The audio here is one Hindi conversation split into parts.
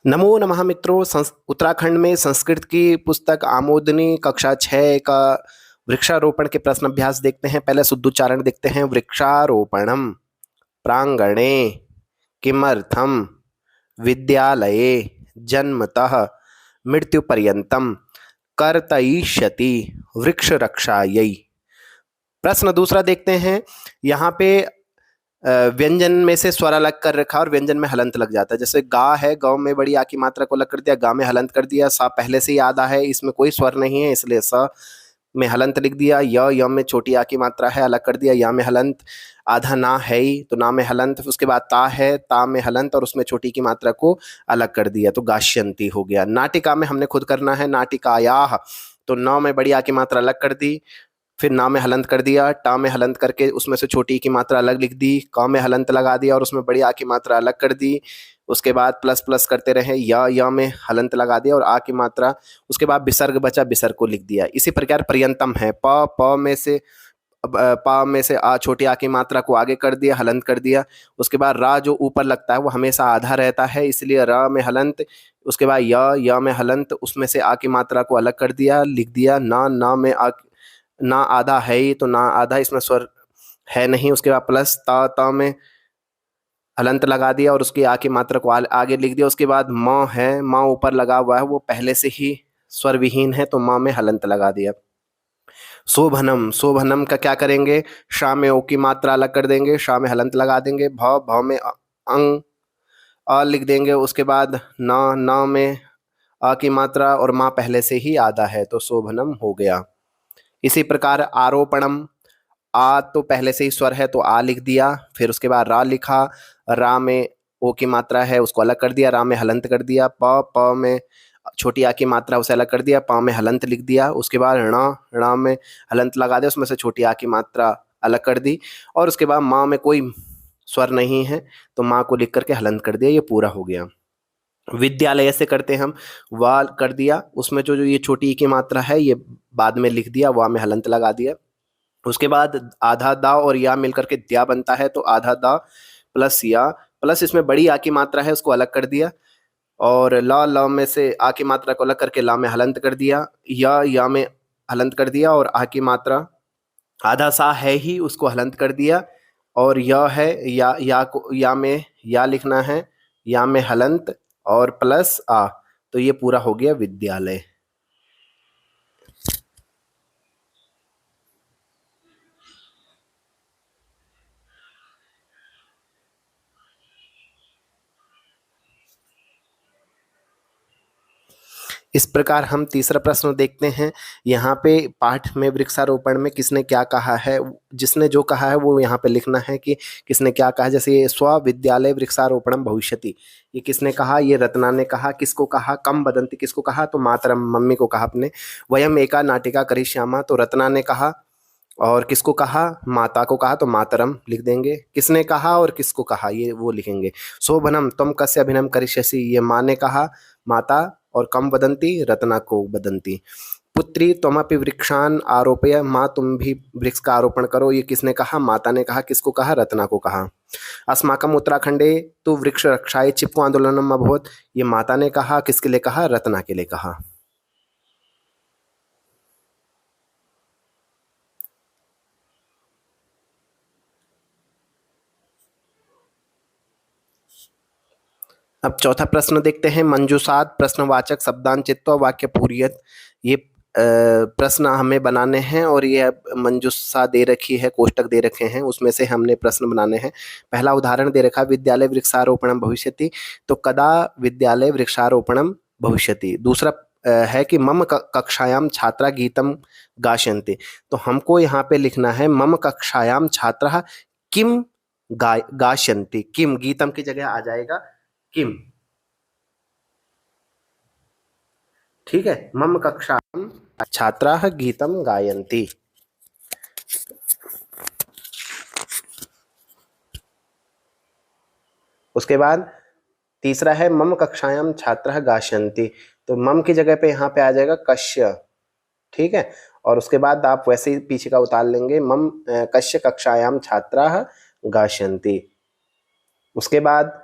नमो नमः मित्रों। उत्तराखंड में संस्कृत की पुस्तक आमोदनी कक्षा 6 का वृक्षारोपण के प्रश्न अभ्यास देखते हैं। पहले शुद्ध उच्चारण देखते हैं। वृक्षारोपणम प्रांगणे किमर्थम विद्यालये जन्मतः मृत्युपर्यन्तं कर्तयिष्यति वृक्ष रक्षायै। प्रश्न दूसरा देखते हैं। यहाँ पे व्यंजन में से स्वर अलग कर रखा और व्यंजन में हलंत लग जाता है। जैसे गा है, गाँव में बड़ी आ की मात्रा को अलग कर दिया, गा में हलंत कर दिया। सा पहले से ही आधा है, इसमें कोई स्वर नहीं है इसलिए स में हलंत लिख दिया। य में छोटी आ की मात्रा है, अलग कर दिया। या में हलंत, आधा ना है ही तो ना में हलंत। उसके बाद ता है, ता में हलंत और उसमें छोटी की मात्रा को अलग कर दिया तो गाश्यंती हो गया। नाटिका में हमने खुद करना है। नाटिकायाः तो नौ में बड़ी आ की मात्रा अलग कर दी, फिर ना में हलंत कर दिया। टा में हलंत करके उसमें से छोटी की मात्रा अलग लिख दी। क में हलंत लगा दिया और उसमें बड़ी आ की मात्रा अलग कर दी। उसके बाद प्लस प्लस करते रहे। या में हलंत लगा दिया और आ की मात्रा, उसके बाद विसर्ग बचा, विसर्ग को लिख दिया। इसी प्रकार पर्यंतम है। प में से पा में से आ, छोटी आ की मात्रा को आगे कर दिया, हलंत कर दिया। उसके बाद रा जो ऊपर लगता है वो हमेशा आधा रहता है, इसलिए र में हलंत। उसके बाद या में हलंत, उसमें से आ की मात्रा को अलग कर दिया, लिख दिया। ना में आ, ना आधा है ही तो ना आधा, इसमें स्वर है नहीं। उसके बाद प्लस ता में हलंत लगा दिया और उसकी आ की मात्रा को आगे लिख दिया। उसके बाद म है, म ऊपर लगा हुआ है, वो पहले से ही स्वर विहीन है तो म में हलंत लगा दिया। शोभनम, शोभनम का क्या करेंगे? शा में ओ की मात्रा अलग कर देंगे, शा में हलंत लगा देंगे। भव में अंग, अ लिख देंगे। उसके बाद ना में आ की मात्रा और माँ पहले से ही आधा है तो शोभनम हो गया। इसी प्रकार आरोपणम, आ तो पहले से ही स्वर है तो आ लिख दिया, फिर उसके बाद रा लिखा। रा में ओ की मात्रा है उसको अलग कर दिया, रा में हलंत कर दिया। प में छोटी आ की मात्रा उसे अलग कर दिया, प में हलंत लिख दिया। उसके बाद ण में हलंत लगा दिया, उसमें से छोटी आ की मात्रा अलग कर दी। और उसके बाद माँ में कोई स्वर नहीं है तो माँ को लिख करके हलंत कर दिया। ये पूरा हो गया। विद्यालय से करते हम। वाल कर दिया, उसमें जो जो ये छोटी ई की मात्रा है ये बाद में लिख दिया, वाह में हलंत लगा दिया। उसके बाद आधा दा और या मिलकर के द्या बनता है तो आधा दा प्लस या, प्लस इसमें बड़ी आ की मात्रा है उसको अलग कर दिया। और ल में से आ की मात्रा को अलग करके ला में हलंत कर दिया। या में हलंत कर दिया और आ की मात्रा आधा सा है ही उसको हलंत कर दिया। और यह है, या को या में या लिखना है, या में हलंत और प्लस आ, तो ये पूरा हो गया विद्यालय। इस प्रकार हम तीसरा प्रश्न देखते हैं। यहाँ पे पाठ में वृक्षारोपण में किसने क्या कहा है, जिसने जो कहा है वो यहाँ पे लिखना है कि किसने क्या कहा। जैसे ये स्वविद्यालय वृक्षारोपणम भविष्यति, ये किसने कहा? ये रत्ना ने कहा। किसको कहा? कम बदंती किसको कहा? तो मातरम, मम्मी को कहा अपने। वयम एका नाटिका करिष्यामा, तो रत्ना ने कहा। और किसको कहा? माता को कहा तो मातरम लिख देंगे। किसने कहा और किसको कहा ये वो लिखेंगे। शोभनम त्वं कस्य अभिनयम करिष्यसि, ये माँ ने कहा, माता। और कम वदंती, रत्ना को वदंती। पुत्री त्वमपि वृक्षान आरोपय, माँ तुम भी वृक्ष का आरोपण करो, ये किसने कहा? माता ने कहा। किसको कहा? रत्ना को कहा। अस्माकम उत्तराखंडे तो वृक्ष रक्षाय चिपको आंदोलनम अभवत, ये माता ने कहा। किसके लिए कहा? रत्ना के लिए कहा। अब चौथा प्रश्न देखते हैं। मंजूषाद प्रश्नवाचक शब्दांचित्वा वाक्य पूर्यत, ये प्रश्न हमें बनाने हैं और ये मंजूषा दे रखी है, कोष्टक दे रखे हैं, उसमें से हमने प्रश्न बनाने हैं। पहला उदाहरण दे रखा, विद्यालय वृक्षारोपणम भविष्यति, तो कदा विद्यालय वृक्षारोपणम भविष्यति। दूसरा है कि मम कक्षायाम छात्रा गीतम गायन्ति, तो हमको यहाँ पे लिखना है मम कक्षायाम छात्रा किम गायन्ति। किम गीतम की जगह आ जाएगा किम। ठीक है, मम कक्षायां छात्राः गीतम गायन्ति। उसके बाद तीसरा है मम कक्षायां छात्रः गायन्ति, तो मम की जगह पे यहाँ पे आ जाएगा कस्य। ठीक है, और उसके बाद आप वैसे ही पीछे का उतार लेंगे, मम कस्य कक्षायां छात्राः गायन्ति। उसके बाद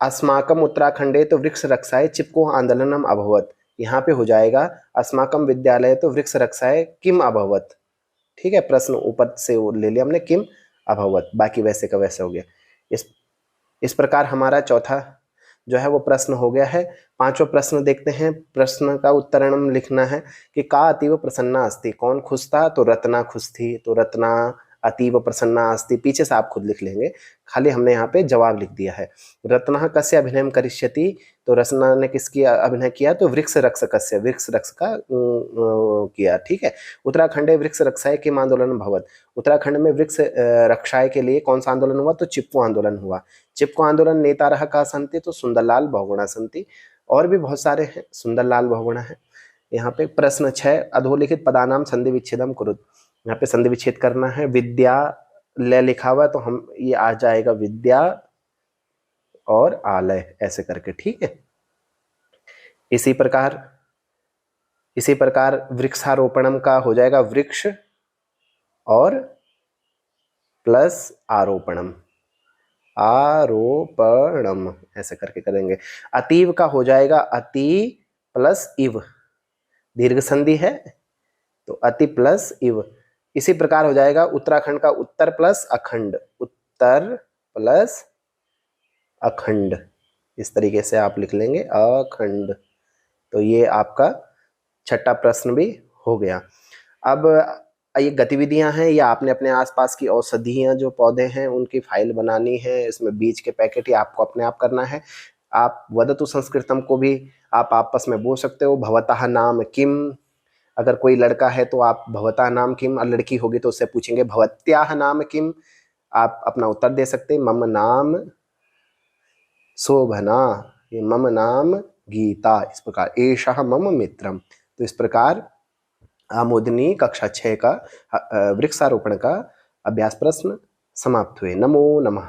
अस्माकम उत्तराखंडे तो वृक्ष रक्षाय चिपको आंदोलनम अभवत। यहाँ पे हो जाएगा अस्माकम विद्यालय तो वृक्ष रक्षाय किम अभवत। ठीक है, प्रश्न ऊपर से वो ले लिया हमने, किम अभवत, बाकी वैसे का वैसे हो गया। इस प्रकार हमारा चौथा जो है वो प्रश्न हो गया है। पांचवा प्रश्न देखते हैं। प्रश्न का उत्तरण लिखना है कि का अतीव प्रसन्ना अस्ति, कौन खुश था, तो रत्ना खुश थी, तो रत्ना अतीव प्रसन्ना अस्ति, पीछे से आप खुद लिख लेंगे, खाली हमने यहाँ पे जवाब लिख दिया है। रत्ना कस्य अभिनय करिष्यति, तो रत्ना ने किसकी अभिनय किया, तो वृक्ष रक्षकस्य, वृक्ष रक्षक का किया। ठीक है, उत्तराखंडे वृक्ष रक्षाय किम आंदोलन भवत, उत्तराखंड में वृक्ष रक्षाय के लिए कौन सा आंदोलन हुआ, तो चिपको आंदोलन हुआ। चिपको आंदोलन नेता रहा का संति, तो सुंदरलाल बहुगुणा संति, और भी बहुत सारे हैं, सुंदरलाल बहुगुणा है। यहाँ पे प्रश्न 6, अधोलिखित पदानाम संधि विच्छेदम कुरुत, यहाँ पे संधि विच्छेद करना है। विद्या ले लिखा हुआ है तो हम ये आ जाएगा विद्या और आलय ऐसे करके। ठीक है, इसी प्रकार वृक्षारोपणम का हो जाएगा वृक्ष और प्लस आरोपणम, आरोपणम ऐसे करके करेंगे। अतीव का हो जाएगा अति प्लस इव, दीर्घ संधि है तो अति प्लस इव। इसी प्रकार हो जाएगा उत्तराखंड का उत्तर प्लस अखंड, उत्तर प्लस अखंड, इस तरीके से आप लिख लेंगे अखंड। तो ये आपका छठा प्रश्न भी हो गया। अब ये गतिविधियां हैं, या आपने अपने आसपास की औषधियां जो पौधे हैं उनकी फाइल बनानी है, इसमें बीज के पैकेट ही आपको अपने आप करना है। आप वदतु संस्कृतम को भी आप आपस में बोल सकते हो, भवतः नाम किम, अगर कोई लड़का है तो आप भवतः नाम किम, और लड़की होगी तो उससे पूछेंगे भवत्याः नाम किम, आप अपना उत्तर दे सकते हैं मम नाम शोभना, ये मम नाम गीता, इस प्रकार एषः मम मित्रम। तो इस प्रकार आमोदनी कक्षा 6 का वृक्षारोपण का अभ्यास प्रश्न समाप्त हुए। नमो नमः।